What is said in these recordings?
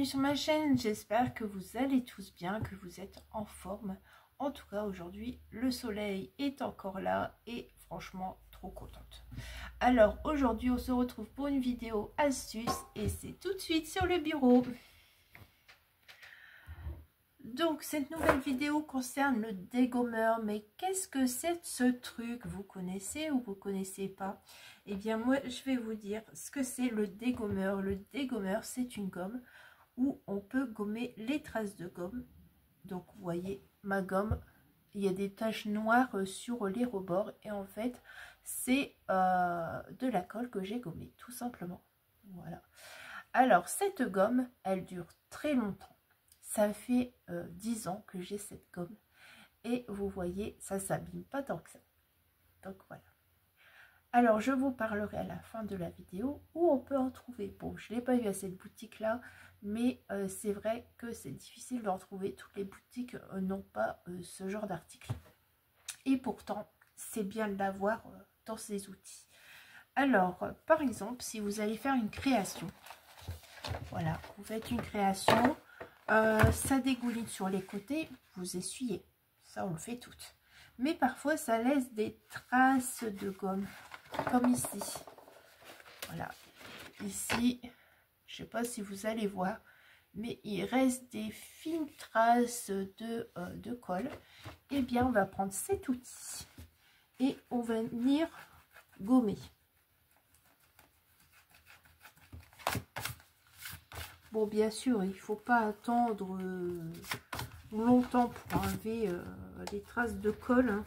sur ma chaîne, j'espère que vous allez tous bien, que vous êtes en forme. En tout cas aujourd'hui le soleil est encore là et franchement trop contente. Alors aujourd'hui on se retrouve pour une vidéo astuce et c'est tout de suite sur le bureau. Donc cette nouvelle vidéo concerne le dégommeur, mais qu'est-ce que c'est ce truc? Vous connaissez ou vous connaissez pas? Eh bien moi je vais vous dire ce que c'est le dégommeur. Le dégommeur c'est une gomme où on peut gommer les traces de gomme. Donc vous voyez ma gomme, il y a des taches noires sur les rebords et en fait c'est de la colle que j'ai gommée tout simplement. Voilà. Alors cette gomme elle dure très longtemps. Ça fait 10 ans que j'ai cette gomme et vous voyez ça s'abîme pas tant que ça. Donc voilà. Alors je vous parlerai à la fin de la vidéo où on peut en trouver. Bon, je ne l'ai pas eu à cette boutique là, mais c'est vrai que c'est difficile d'en trouver. Toutes les boutiques n'ont pas ce genre d'article. Et pourtant, c'est bien de l'avoir dans ces outils. Alors, par exemple, si vous allez faire une création, voilà, vous faites une création, ça dégouline sur les côtés, vous essuyez. Ça, on le fait toutes. Mais parfois, ça laisse des traces de gomme, comme ici. Voilà, ici, je ne sais pas si vous allez voir, mais il reste des fines traces de colle. Eh bien, on va prendre cet outil et on va venir gommer. Bon, bien sûr, il ne faut pas attendre longtemps pour enlever les traces de colle. Hein.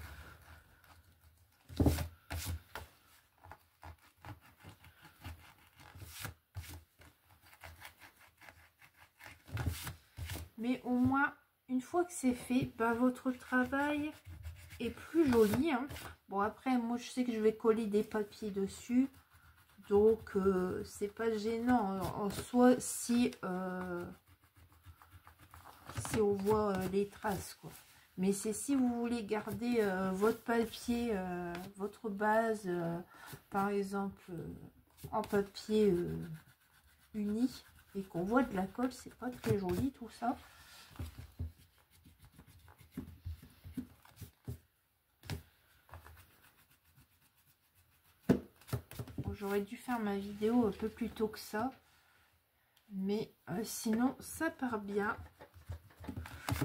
Mais au moins, une fois que c'est fait, ben, votre travail est plus joli. Hein. Bon, après, moi, je sais que je vais coller des papiers dessus. Donc, c'est pas gênant en soi si, si on voit les traces, quoi. Mais c'est si vous voulez garder votre papier, votre base, par exemple, en papier uni, et qu'on voit de la colle, c'est pas très joli tout ça. Bon, j'aurais dû faire ma vidéo un peu plus tôt que ça, mais sinon ça part bien.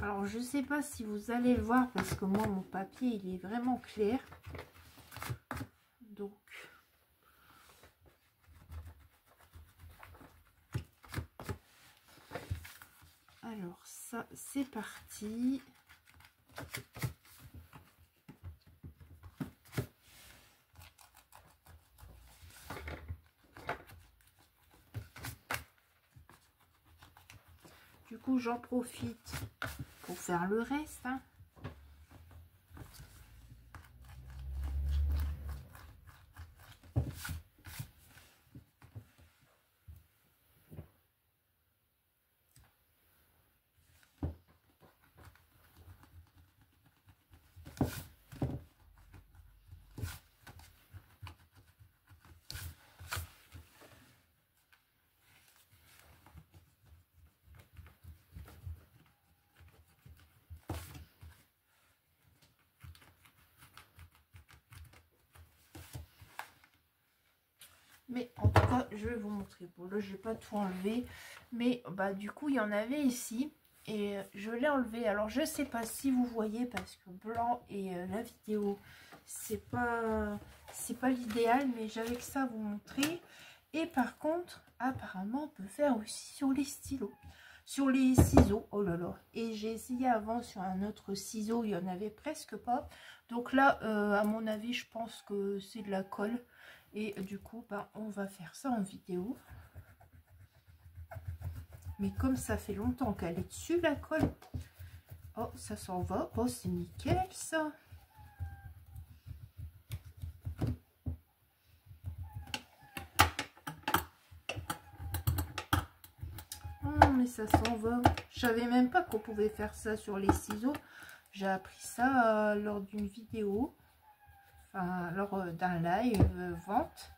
Alors je sais pas si vous allez le voir parce que moi mon papier il est vraiment clair. Donc alors ça c'est parti. Du coup j'en profite pour faire le reste. Hein. Mais en tout cas, je vais vous montrer. Bon, là, je vais pas tout enlever. Mais bah, du coup, il y en avait ici. Et je l'ai enlevé. Alors, je sais pas si vous voyez parce que blanc et la vidéo, c'est pas l'idéal. Mais j'avais que ça à vous montrer. Et par contre, apparemment, on peut faire aussi sur les stylos. Sur les ciseaux. Oh là là. Et j'ai essayé avant sur un autre ciseau. Il n'y en avait presque pas. Donc là, à mon avis, je pense que c'est de la colle. Et du coup, ben, on va faire ça en vidéo. Mais comme ça fait longtemps qu'elle est dessus, la colle. Oh, ça s'en va. Oh, c'est nickel, ça. Oh, mais ça s'en va. Je savais même pas qu'on pouvait faire ça sur les ciseaux. J'ai appris ça lors d'une vidéo. Enfin, lors d'un live vente.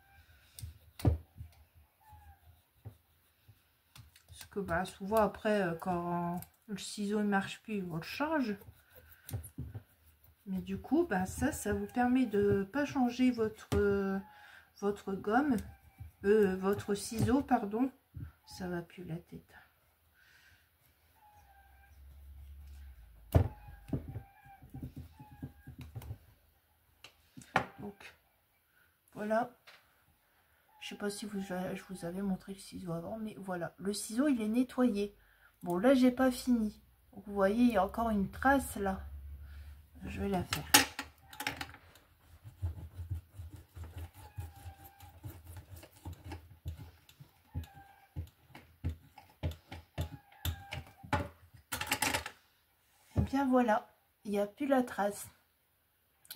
que bah, souvent après, quand le ciseau ne marche plus, on le change. Mais du coup, bah, ça vous permet de pas changer votre gomme, votre ciseau, pardon. Ça va plus la tête. Donc, voilà. Je sais pas si je vous avais montré le ciseau avant, mais voilà. Le ciseau, il est nettoyé. Bon, là, j'ai pas fini. Donc, vous voyez, il y a encore une trace là. Je vais la faire. Et bien voilà, il n'y a plus la trace.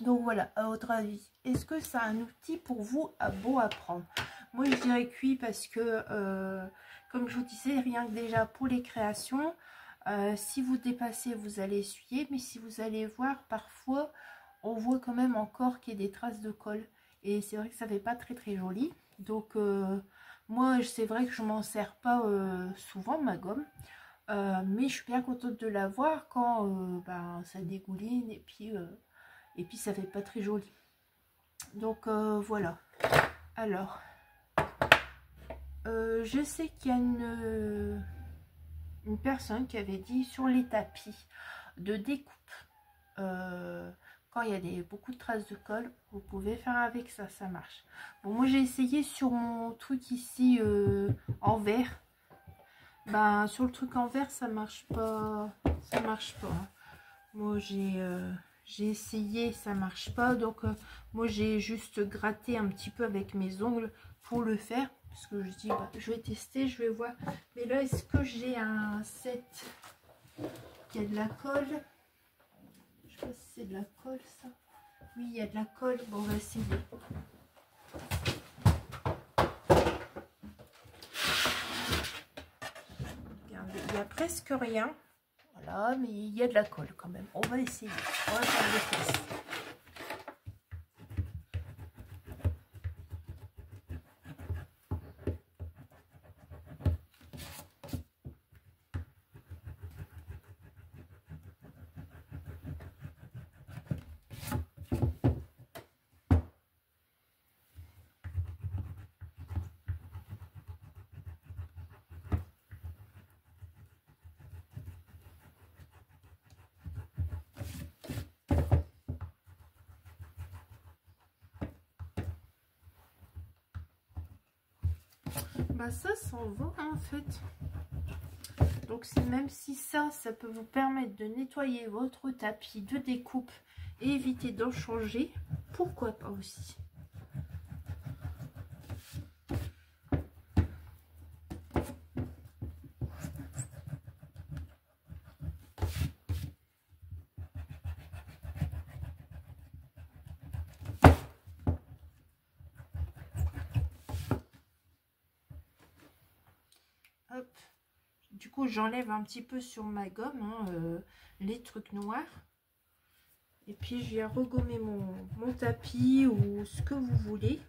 Donc voilà, à votre avis, est-ce que c'est un outil pour vous beau à prendre? Moi je dirais que oui, parce que comme je vous disais, rien que déjà pour les créations, si vous dépassez, vous allez essuyer, mais si vous allez voir, parfois on voit quand même encore qu'il y a des traces de colle, et c'est vrai que ça fait pas très très joli. Donc moi c'est vrai que je m'en sers pas souvent, ma gomme. Mais je suis bien contente de l'avoir quand ben, ça dégouline, et puis ça fait pas très joli. Donc voilà. Alors je sais qu'il y a une personne qui avait dit sur les tapis de découpe, quand il y a beaucoup de traces de colle, vous pouvez faire avec ça, ça marche. Bon, moi j'ai essayé sur mon truc ici en verre. Ben, sur le truc en verre, ça marche pas. Ça marche pas. Hein. Moi, j'ai essayé, ça marche pas. Donc, moi, j'ai juste gratté un petit peu avec mes ongles pour le faire. Parce que je dis, bah, je vais tester, je vais voir. Mais là, est-ce que j'ai un set qui a de la colle? Je sais pas si c'est de la colle, ça. Oui, il y a de la colle. Bon, on va essayer. Il n'y a presque rien. Voilà, mais il y a de la colle quand même. On va essayer. On va faire le test. Bah ça s'en va en fait. Donc même si ça peut vous permettre de nettoyer votre tapis de découpe et éviter d'en changer, pourquoi pas aussi. Hop. Du coup, j'enlève un petit peu sur ma gomme hein, les trucs noirs. Et puis, je viens regommer mon tapis ou ce que vous voulez.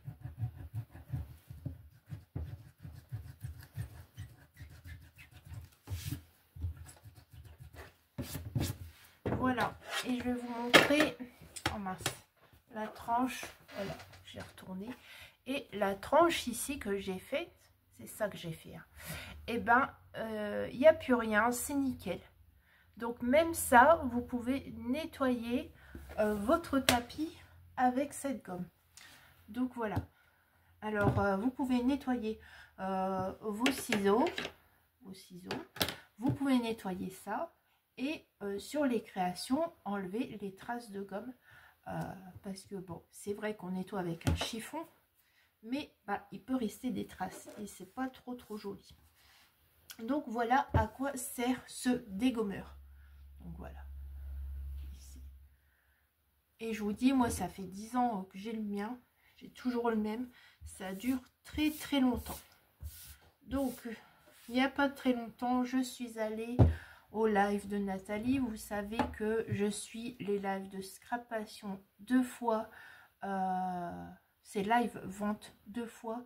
Voilà. Et je vais vous montrer, oh mince, la tranche. Voilà, j'ai retourné. Et la tranche ici que j'ai faite, c'est ça que j'ai fait. Hein. Et ben, il n'y a plus rien, c'est nickel. Donc même ça, vous pouvez nettoyer votre tapis avec cette gomme. Donc voilà. Alors vous pouvez nettoyer vos ciseaux. Vous pouvez nettoyer ça. Et sur les créations, enlever les traces de gomme. Parce que bon, c'est vrai qu'on nettoie avec un chiffon. Mais bah, il peut rester des traces. Et c'est pas trop joli. Donc voilà à quoi sert ce dégommeur. Donc voilà. Ici. Et je vous dis, moi ça fait 10 ans que j'ai le mien. J'ai toujours le même. Ça dure très longtemps. Donc il n'y a pas très longtemps, je suis allée au live de Nathalie. Vous savez que je suis les lives de Scrap Passion 2 fois. C'est live vente 2 fois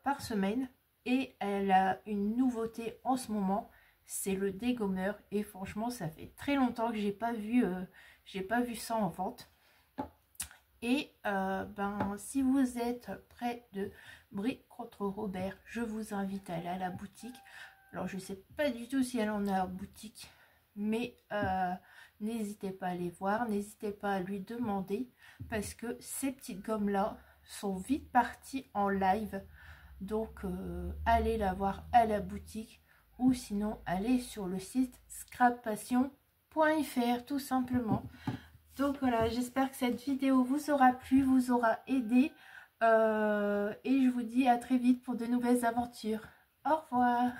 par semaine. et elle a une nouveauté en ce moment, c'est le dégommeur. Et franchement, ça fait très longtemps que j'ai pas vu ça en vente. Et si vous êtes près de Brie-contre-Robert, je vous invite à aller à la boutique. Alors, je sais pas du tout si elle en a en boutique, mais n'hésitez pas à les voir, n'hésitez pas à lui demander, parce que ces petites gommes là sont vite parties en live. Donc allez la voir à la boutique, ou sinon allez sur le site scrappassion.fr tout simplement. Donc voilà, j'espère que cette vidéo vous aura plu, vous aura aidé, et je vous dis à très vite pour de nouvelles aventures. Au revoir.